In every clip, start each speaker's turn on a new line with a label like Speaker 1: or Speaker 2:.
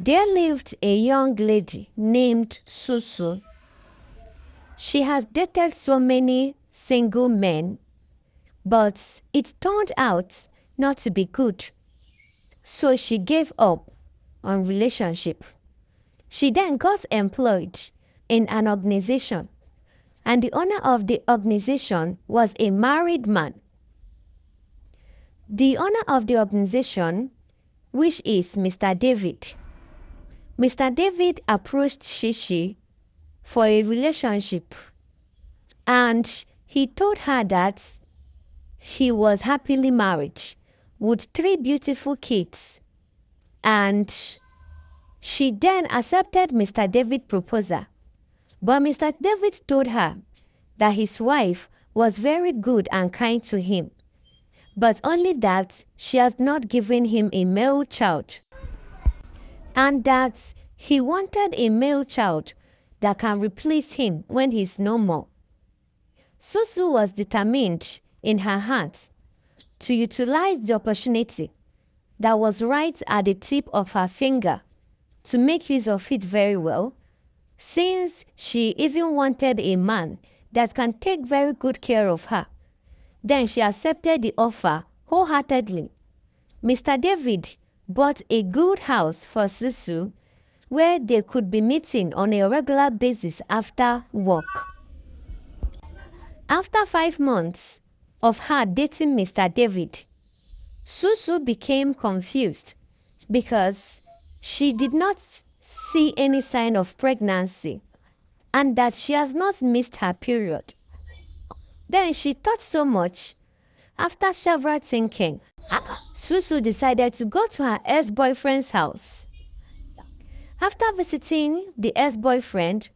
Speaker 1: There lived a young lady named Suzu. She has dated so many single men, but it turned out not to be good. So she gave up on relationship. She then got employed in an organization, and the owner of the organization was a married man. The owner of the organization, which is Mr. David. Mr. David approached Shishi for a relationship, and he told her that he was happily married with 3 beautiful kids, and she then accepted Mr. David's proposal. But Mr. David told her that his wife was very good and kind to him, but only that she has not given him a male child, and that he wanted a male child that can replace him when he's no more. Suzu was determined in her heart to utilize the opportunity that was right at the tip of her finger to make use of it very well, since she even wanted a man that can take very good care of her. Then she accepted the offer wholeheartedly. Mr. David bought a good house for Suzu where they could be meeting on a regular basis after work. After 5 months of her dating Mr. David, Suzu became confused because she did not see any sign of pregnancy and that she has not missed her period. Then she thought so much. After several thinking, Suzu decided to go to her ex-boyfriend's house. After visiting the ex-boyfriend,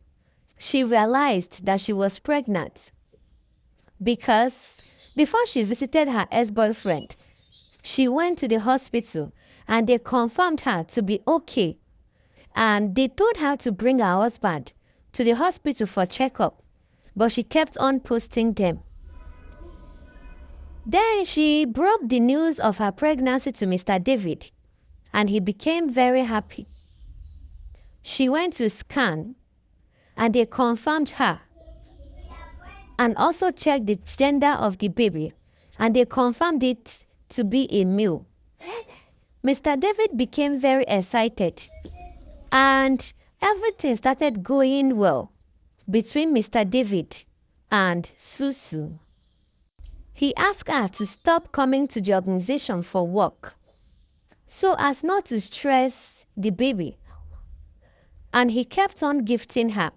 Speaker 1: she realized that she was pregnant because before she visited her ex-boyfriend, she went to the hospital and they confirmed her to be okay, and they told her to bring her husband to the hospital for checkup, but she kept on posting them. Then she broke the news of her pregnancy to Mr. David, and he became very happy. She went to scan and they confirmed her, and also checked the gender of the baby, and they confirmed it to be a male. Mr. David became very excited, and everything started going well between Mr. David and Suzu. He asked her to stop coming to the organization for work so as not to stress the baby, and he kept on gifting her.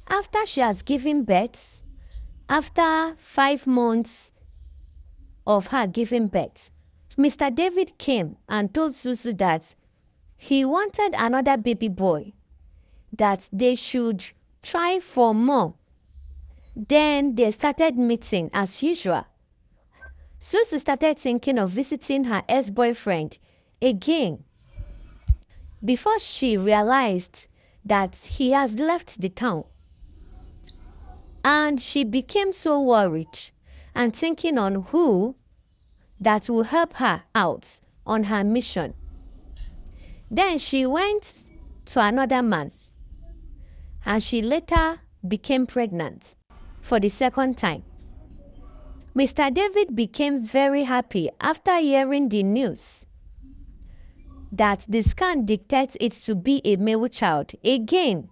Speaker 1: After she has given birth, after 5 months of her giving birth, Mr. David came and told Suzu that he wanted another baby boy, that they should try for more. Then they started meeting as usual. Suzu started thinking of visiting her ex-boyfriend again before she realized that he has left the town. And she became so worried and thinking on who that will help her out on her mission. Then she went to another man, and she later became pregnant for the second time. Mr. David became very happy after hearing the news that the scan dictates it to be a male child again.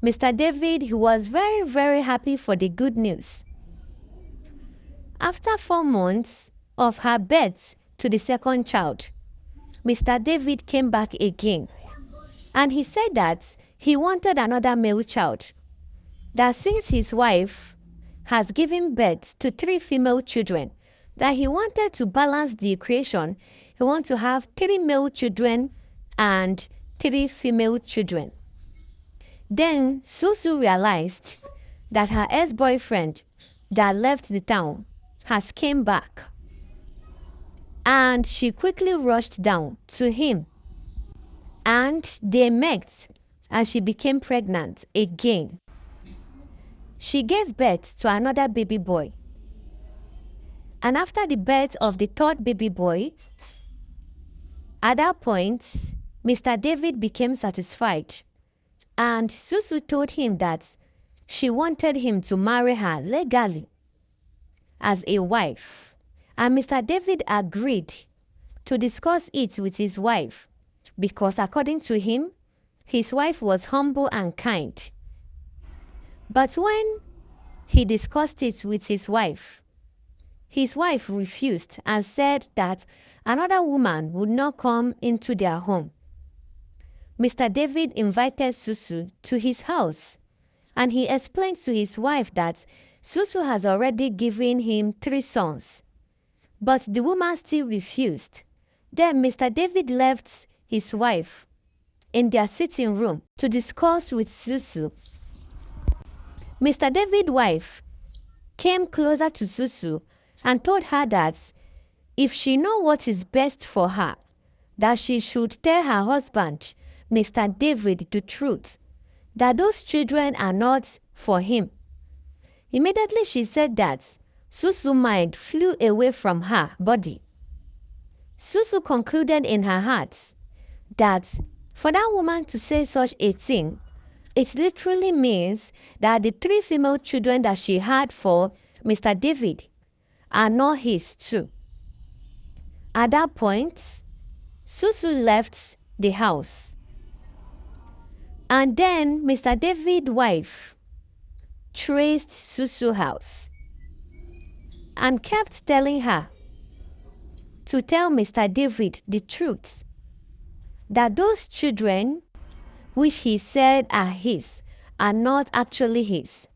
Speaker 1: Mr. David, he was very, very happy for the good news. After 4 months of her birth to the second child, Mr. David came back again, and he said that he wanted another male child, that since his wife has given birth to 3 female children, that he wanted to balance the equation. He wants to have 3 male children and 3 female children. Then Suzu realized that her ex-boyfriend that left the town has came back, and she quickly rushed down to him, and they met, and she became pregnant again. She gave birth to another baby boy, and after the birth of the 3rd baby boy, At that point, Mr. David became satisfied, and Suzu told him that she wanted him to marry her legally as a wife. And Mr. David agreed to discuss it with his wife because, according to him, his wife was humble and kind. But when he discussed it with his wife refused and said that another woman would not come into their home. Mr. David invited Suzu to his house, and he explained to his wife that Suzu has already given him 3 sons. But the woman still refused. Then Mr. David left his wife in their sitting room to discuss with Suzu. Mr. David's wife came closer to Suzu and told her that if she knows what is best for her, that she should tell her husband, Mr. David, the truth, that those children are not for him. Immediately she said that, Suzu's mind flew away from her body. Suzu concluded in her heart that for that woman to say such a thing, it literally means that the 3 female children that she had for Mr. David are not his too. At that point, Suzu left the house. And then Mr. David's wife traced Suzu's house and kept telling her to tell Mr. David the truth, that those children which he said are his are not actually his,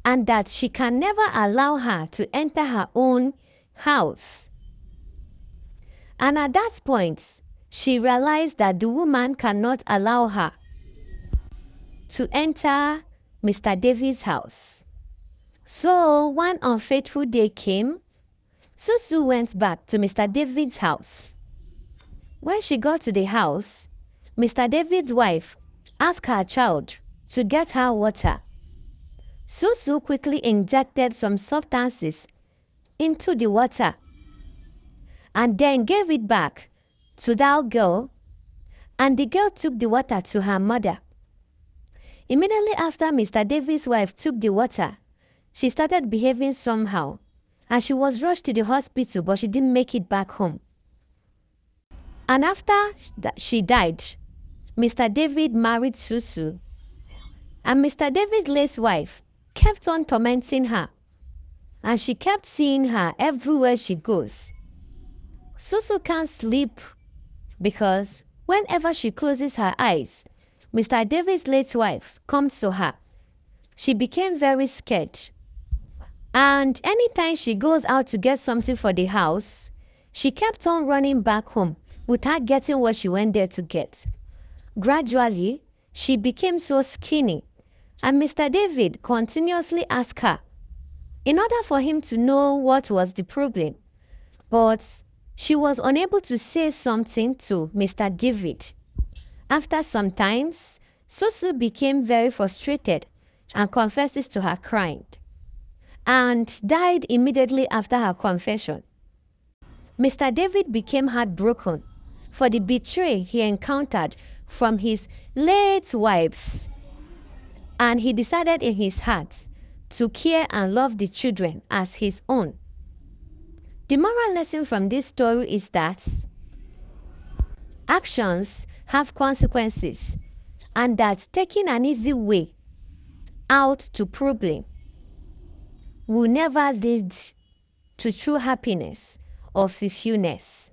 Speaker 1: and that she can never allow her to enter her own house. And at that point, she realized that the woman cannot allow her to enter Mr. David's house. So one unfaithful day came. Suzu went back to Mr. David's house. When she got to the house, Mr. David's wife asked her child to get her water. Suzu quickly injected some substances into the water and then gave it back to that girl, and the girl took the water to her mother. Immediately after Mr. David's wife took the water, she started behaving somehow, and she was rushed to the hospital, but she didn't make it back home. And after she died, Mr. David married Suzu, and Mr. David's late wife kept on tormenting her, and she kept seeing her everywhere she goes. Suzu can't sleep because whenever she closes her eyes, Mr. David's late wife comes to her. She became very scared, and anytime she goes out to get something for the house, she kept on running back home without getting what she went there to get. Gradually, she became so skinny, and Mr. David continuously asked her in order for him to know what was the problem, but she was unable to say something to Mr. David. After some time, Suzu became very frustrated and confesses to her crime, and died immediately after her confession. Mr. David became heartbroken for the betrayal he encountered from his late wives, and he decided in his heart to care and love the children as his own. The moral lesson from this story is that actions have consequences, and that taking an easy way out to problem will never lead to true happiness or fulfillment.